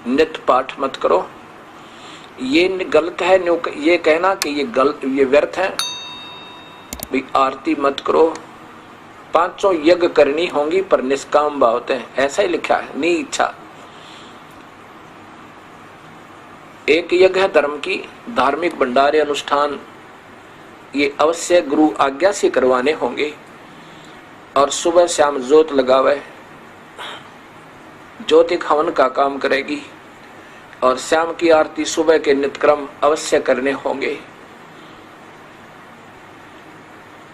नित्य पाठ मत करो। ये गलत है ये कहना कि ये व्यर्थ है। भाई आरती मत करो, 5 यज्ञ करनी होंगी पर निष्काम भाव होते हैं, ऐसा ही लिखा है, नहीं इच्छा। एक यज्ञ है धर्म की, धार्मिक भंडारे अनुष्ठान ये अवश्य गुरु आज्ञा से करवाने होंगे। और सुबह शाम जोत लगावे, ज्योति हवन का काम करेगी। और शाम की आरती सुबह के नित्यक्रम अवश्य करने होंगे।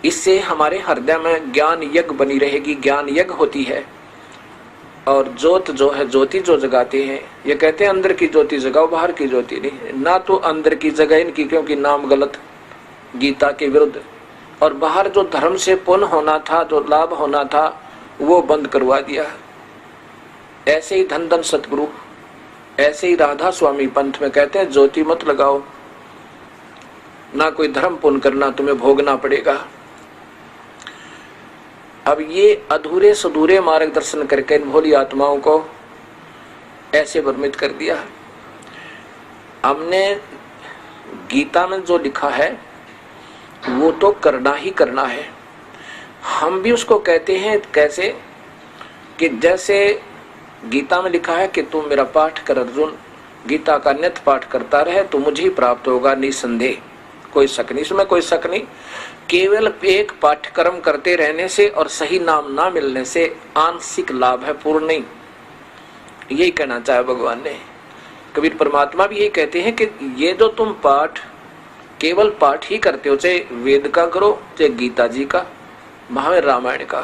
इससे हमारे हृदय में ज्ञान यज्ञ बनी रहेगी, ज्ञान यज्ञ होती है। और ज्योत जो है, ज्योति जो जगाते हैं, ये कहते हैं अंदर की ज्योति जगाओ, बाहर की ज्योति नहीं। ना तो अंदर की जगह इनकी, क्योंकि नाम गलत, गीता के विरुद्ध। और बाहर जो धर्म से पुण्य होना था, जो लाभ होना था, वो बंद करवा दिया। ऐसे ही धन धन सतगुरु, ऐसे ही राधा स्वामी पंथ में कहते हैं ज्योति मत लगाओ, ना कोई धर्म पुण्य करना, तुम्हें भोगना पड़ेगा। अब ये अधूरे सधूरे मार्गदर्शन करके इन भोली आत्माओं को ऐसे भ्रमित कर दिया। हमने गीता में जो लिखा है वो तो करना ही करना है। हम भी उसको कहते हैं कैसे कि जैसे गीता में लिखा है कि तुम मेरा पाठ कर अर्जुन, गीता का नित्य पाठ करता रहे तो मुझे ही प्राप्त होगा निसंदेह, कोई शक नहीं, इसमें कोई शक नहीं। केवल एक पाठ्यक्रम करते रहने से और सही नाम ना मिलने से आंशिक लाभ है, पूर्ण नहीं। यही कहना चाहे भगवान ने। कबीर परमात्मा भी यही कहते हैं कि ये जो तुम पाठ केवल पाठ ही करते हो, चाहे वेद का करो, चाहे गीता जी का, महावीर रामायण का,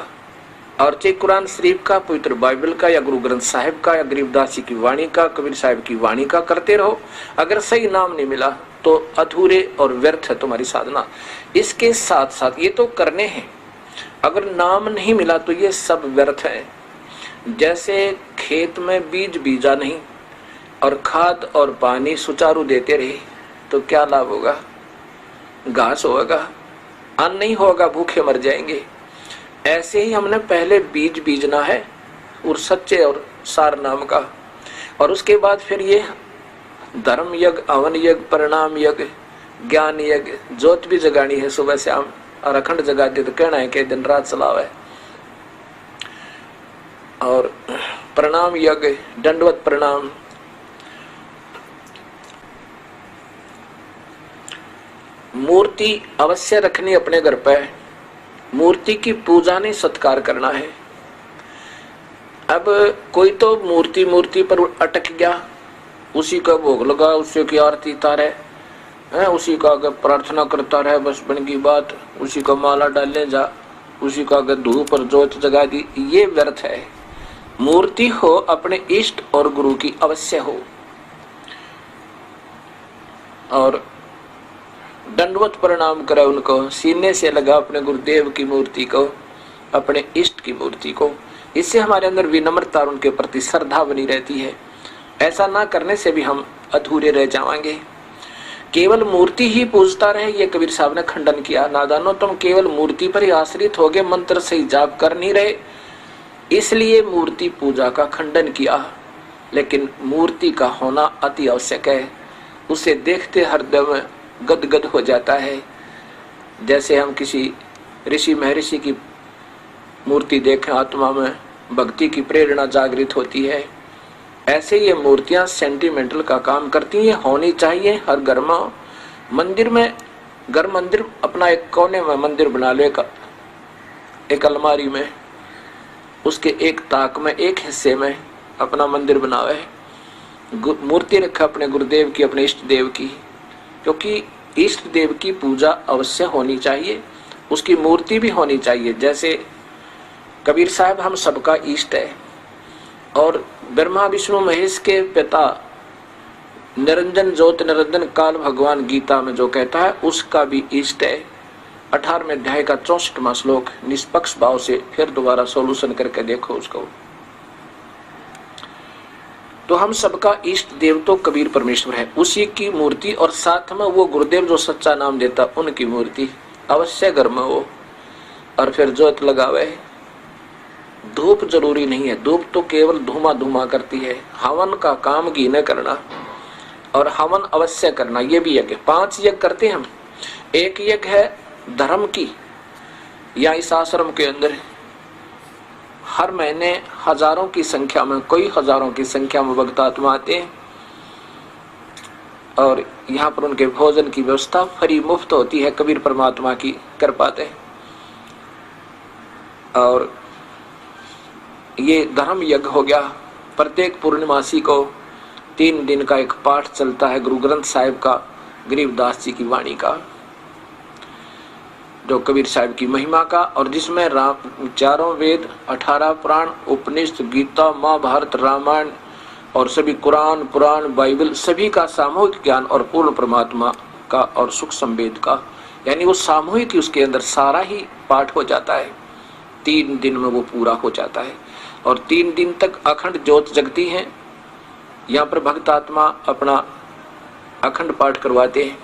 और चाहे कुरान शरीफ का, पवित्र बाइबल का, या गुरु ग्रंथ साहिब का, या गरीबदास जी की वाणी का, कबीर साहिब की वाणी का करते रहो। अगर सही नाम नहीं मिला तो अधूरे और व्यर्थ है तुम्हारी साधना। इसके साथ साथ ये तो करने हैं, अगर नाम नहीं मिला तो ये सब व्यर्थ है। जैसे खेत में बीज बीजा नहीं और खाद और पानी सुचारू देते रहे तो क्या लाभ होगा? घास होगा, अन्न नहीं होगा, भूखे मर जाएंगे। ऐसे ही हमने पहले बीज बीजना है और सच्चे और सार नाम का, और उसके बाद फिर ये धर्म यज्ञ, हवन यज्ञ, परिणाम यज्ञ, ज्ञान यज्ञ, ज्योत भी जगानी है सुबह शाम, और अखंड जगा दे तो कहना है कि दिन रात चलावे। और प्रणाम यज्ञ, दंडवत प्रणाम, मूर्ति अवश्य रखनी अपने घर पे, मूर्ति की पूजा नहीं सत्कार करना है। अब कोई तो मूर्ति पर अटक गया, उसी का भोग लगा, उसी की आरती तारे है, उसी का अगर प्रार्थना करता रहे, बस बन की बात, उसी का माला डालने जा, उसी का अगर धूप पर जोत जगा दी, ये व्यर्थ है। मूर्ति हो अपने इष्ट और गुरु की अवश्य हो। और दंडवत प्रणाम करे उनको, सीने से लगा अपने गुरुदेव की मूर्ति को, अपने इष्ट की मूर्ति को। इससे हमारे अंदर विनम्रता और उनके प्रति श्रद्धा बनी रहती है। ऐसा ना करने से भी हम अधूरे रह जाएंगे। केवल मूर्ति ही पूजता रहे, ये कबीर साहब ने खंडन किया। नादानो, तुम केवल मूर्ति पर ही आश्रित हो गए, मंत्र से ही जाप कर नहीं रहे, इसलिए मूर्ति पूजा का खंडन किया। लेकिन मूर्ति का होना अति आवश्यक है, उसे देखते हृदय में गदगद हो जाता है। जैसे हम किसी ऋषि महर्षि की मूर्ति देखें, आत्मा में भक्ति की प्रेरणा जागृत होती है। ऐसे ये मूर्तियां सेंटिमेंटल का काम करती हैं, होनी चाहिए हर घर में। मंदिर में, घर मंदिर अपना एक कोने में मंदिर बना लो, एक अलमारी में, उसके एक ताक में, एक हिस्से में अपना मंदिर बनावे, मूर्ति रखा अपने गुरुदेव की, अपने इष्ट देव की, क्योंकि इष्ट देव की पूजा अवश्य होनी चाहिए, उसकी मूर्ति भी होनी चाहिए। जैसे कबीर साहब हम सबका इष्ट है, और ब्रह्मा विष्णु महेश के पिता निरंजन ज्योत निरंजन काल भगवान गीता में जो कहता है उसका भी इष्ट है। 18वें अध्याय का 64वां श्लोक, निष्पक्ष भाव से फिर दोबारा सोल्यूशन करके देखो उसको। तो हम सबका इष्ट देव तो कबीर परमेश्वर है, उसी की मूर्ति, और साथ में वो गुरुदेव जो सच्चा नाम देता उनकी मूर्ति अवश्य घर में हो। और फिर ज्योत लगावे, धूप जरूरी नहीं है, धूप तो केवल धुआं धुआं करती है। हवन का काम घी न करना और हवन अवश्य करना, ये भी यज्ञ। 5 यज्ञ करते हैं हम। एक यज्ञ है धर्म की, या इस आश्रम के अंदर हर महीने हजारों की संख्या में, कई हजारों की संख्या में भक्त आत्मा आते हैं और यहाँ पर उनके भोजन की व्यवस्था फ्री मुफ्त होती है, कबीर परमात्मा की कर पाते हैं। और ये धर्म यज्ञ हो गया। प्रत्येक पूर्णिमासी को 3 दिन का एक पाठ चलता है गुरु ग्रंथ साहिब का, गरीबदास जी की वाणी का, जो कबीर साहिब की महिमा का, और जिसमें 4 वेद, 18 पुराण, उपनिषद, गीता, महाभारत, रामायण और सभी कुरान, पुराण, बाइबल सभी का सामूहिक ज्ञान और पूर्ण परमात्मा का और सुख संवेद का, यानी वो सामूहिक ही उसके अंदर सारा ही पाठ हो जाता है। 3 दिन में वो पूरा हो जाता है और 3 दिन तक अखंड ज्योत जगती है। यहाँ पर भक्त आत्मा अपना अखंड पाठ करवाते हैं।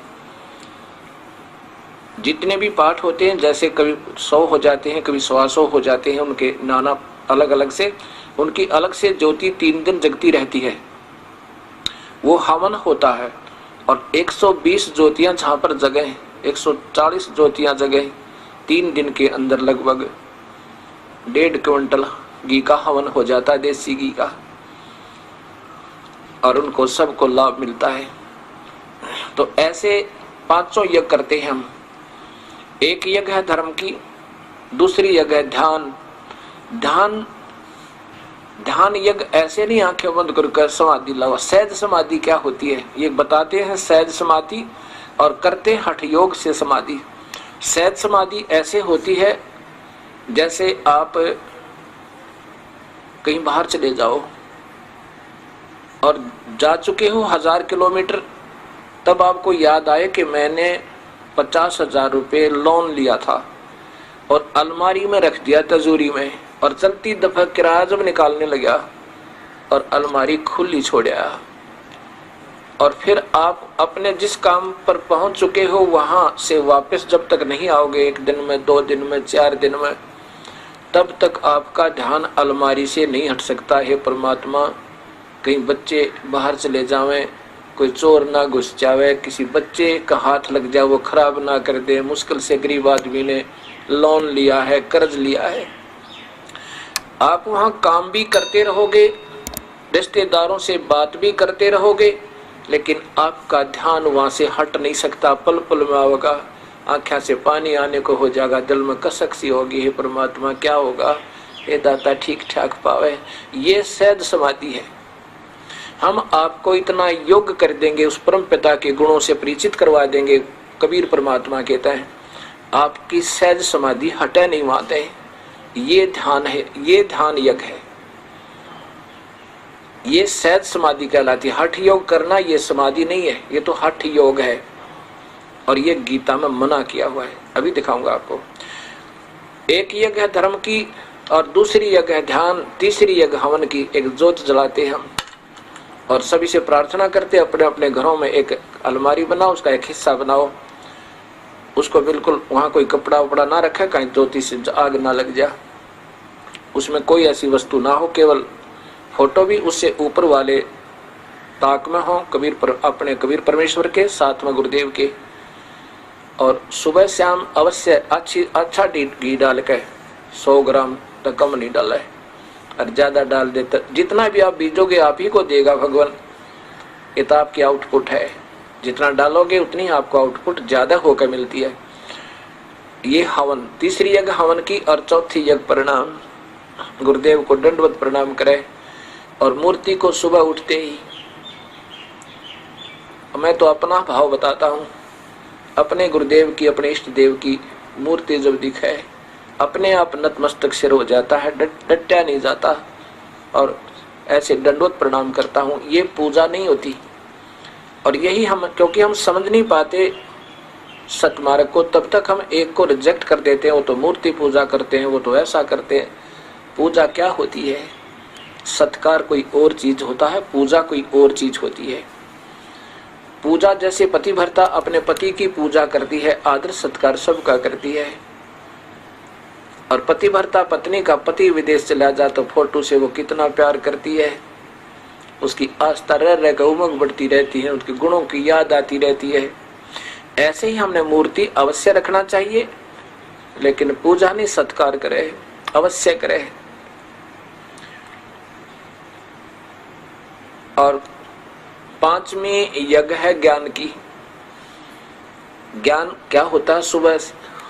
जितने भी पाठ होते हैं, जैसे कभी 100 हो जाते हैं, कभी 125 हो जाते हैं, उनके नाना अलग अलग से, उनकी अलग से ज्योति 3 दिन जगती रहती है। वो हवन होता है और 120 ज्योतियां जहाँ पर जगह, 140 ज्योतियां जगह 3 दिन के अंदर लगभग 1.5 क्विंटल घी का हवन हो जाता है, देसी घी का, और उनको सबको लाभ मिलता है। तो ऐसे 500 यज्ञ करते हैं हम। एक यज्ञ है धर्म की, दूसरी यज्ञ है ध्यान। ध्यान यज्ञ ऐसे नहीं आंखें बंद करके समाधि लाओ। सहज समाधि क्या होती है ये बताते हैं। सहज समाधि और करते हठ योग से समाधि। सहज समाधि ऐसे होती है जैसे आप कहीं बाहर चले जाओ और जा चुके हो 1000 किलोमीटर, तब आपको याद आए कि मैंने 50,000 रुपये लोन लिया था और अलमारी में रख दिया तिजोरी में, और चलती दफा किराया जब निकालने लगा और अलमारी खुली छोड़ा, और फिर आप अपने जिस काम पर पहुंच चुके हो वहां से वापस जब तक नहीं आओगे, 1 दिन में, 2 दिन में, 4 दिन में, तब तक आपका ध्यान अलमारी से नहीं हट सकता है। परमात्मा, कहीं बच्चे बाहर चले जावें, कोई चोर ना घुस जावे, किसी बच्चे का हाथ लग जाए वो खराब ना कर दे, मुश्किल से गरीब आदमी ने लोन लिया है, कर्ज लिया है। आप वहां काम भी करते रहोगे, रिश्तेदारों से बात भी करते रहोगे, लेकिन आपका ध्यान वहां से हट नहीं सकता। पल पल में होगा, आँखों से पानी आने को हो जाएगा, दिल में कसक सी होगी, हे परमात्मा क्या होगा, हे दाता ठीक ठाक पावे। ये सहज समाधि है। हम आपको इतना योग्य कर देंगे, उस परम पिता के गुणों से परिचित करवा देंगे। कबीर परमात्मा कहता है आपकी सहज समाधि हटे नहीं माते। ये ध्यान है, ये ध्यान यज्ञ है, ये सहज समाधि कहलाती है। हठ योग करना ये समाधि नहीं है, ये तो हठ योग है, और ये गीता में मना किया हुआ है। अभी दिखाऊंगा आपको। एक यज्ञ है धर्म की और दूसरी यज्ञ है ध्यान, तीसरी यज्ञ हवन की। एक ज्योत जलाते हम और सभी से प्रार्थना करते, अपने अपने घरों में एक अलमारी बनाओ, उसका एक हिस्सा बनाओ, उसको बिल्कुल वहां कोई कपड़ा वपड़ा ना रखे, कहीं ज्योति से आग ना लग जा, उसमें कोई ऐसी वस्तु ना हो, केवल फोटो भी उससे ऊपर वाले ताक में हो, अपने कबीर परमेश्वर के, साथ में गुरुदेव के। और सुबह शाम अवश्य अच्छा घी डाल के, 100 ग्राम तक कम नहीं डाला है, और ज्यादा डाल देता, जितना भी आप बीजोगे आप ही को देगा भगवान। ये तो आपकी आउटपुट है, जितना डालोगे उतनी आपको आउटपुट ज्यादा होकर मिलती है। ये हवन, तीसरी यज्ञ हवन की, और चौथी यज्ञ प्रणाम। गुरुदेव को दंडवत प्रणाम करे और मूर्ति को सुबह उठते ही, मैं तो अपना भाव बताता हूँ, अपने गुरुदेव की, अपने इष्ट देव की मूर्ति जब दिखे, अपने आप नतमस्तक सिर हो जाता है, डटा नहीं जाता, और ऐसे दंडवत प्रणाम करता हूँ। ये पूजा नहीं होती। और यही हम, क्योंकि हम समझ नहीं पाते सतमार्ग को, तब तक हम एक को रिजेक्ट कर देते हैं। वो तो मूर्ति पूजा करते हैं, वो तो ऐसा करते हैं। पूजा क्या होती है? सत्कार कोई और चीज होता है, पूजा कोई और चीज होती है। पूजा जैसे पतिव्रता अपने पति की पूजा करती है, आदर सत्कार सबका करती है। और पति भरता पत्नी का पति विदेश चला जाए तो फोटो से वो कितना प्यार करती है, उसकी आस्था रह रहकर उमंग बढ़ती रहती है, उसके गुणों की याद आती रहती है। ऐसे ही हमने मूर्ति अवश्य रखना चाहिए, लेकिन पूजा नहीं, सत्कार करे, अवश्य करे। और पांचवी यज्ञ है ज्ञान की। ज्ञान क्या होता है? सुबह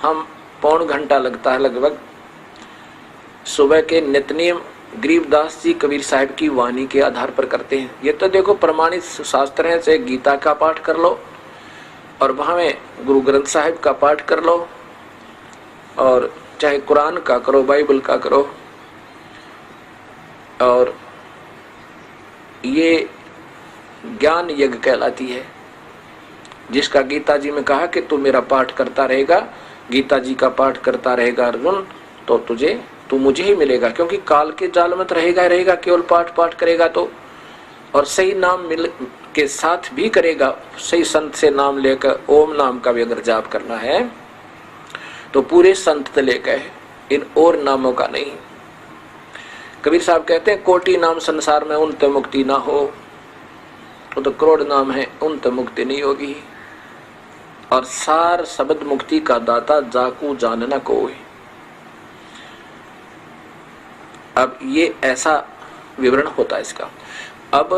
हम पौन घंटा लगता है लगभग सुबह के नित्यनेम गरीबदास जी कबीर साहब की वाणी के आधार पर करते हैं। ये तो देखो प्रमाणित शास्त्र है, से गीता का पाठ कर लो और वहां में गुरु ग्रंथ साहिब का पाठ कर लो, और चाहे कुरान का करो, बाइबल का करो। और ये ज्ञान यज्ञ कहलाती है, जिसका गीता जी में कहा कि तू मेरा पाठ करता रहेगा, गीता जी का पाठ करता रहेगा अर्जुन, तो तू मुझे ही मिलेगा। क्योंकि काल के जाल में रहेगा, केवल पाठ करेगा तो, और सही नाम मिल के साथ भी करेगा, सही संत से नाम लेकर ओम नाम का भी अगर जाप करना है तो पूरे संत लेकर, इन और नामों का नहीं। कबीर साहब कहते हैं कोटि नाम संसार में उनते मुक्ति ना हो, तो करोड़ नाम है उनते मुक्ति नहीं होगी। और सार शब्द मुक्ति का दाता जाकू जानना कोई। अब ये ऐसा विवरण होता है इसका। अब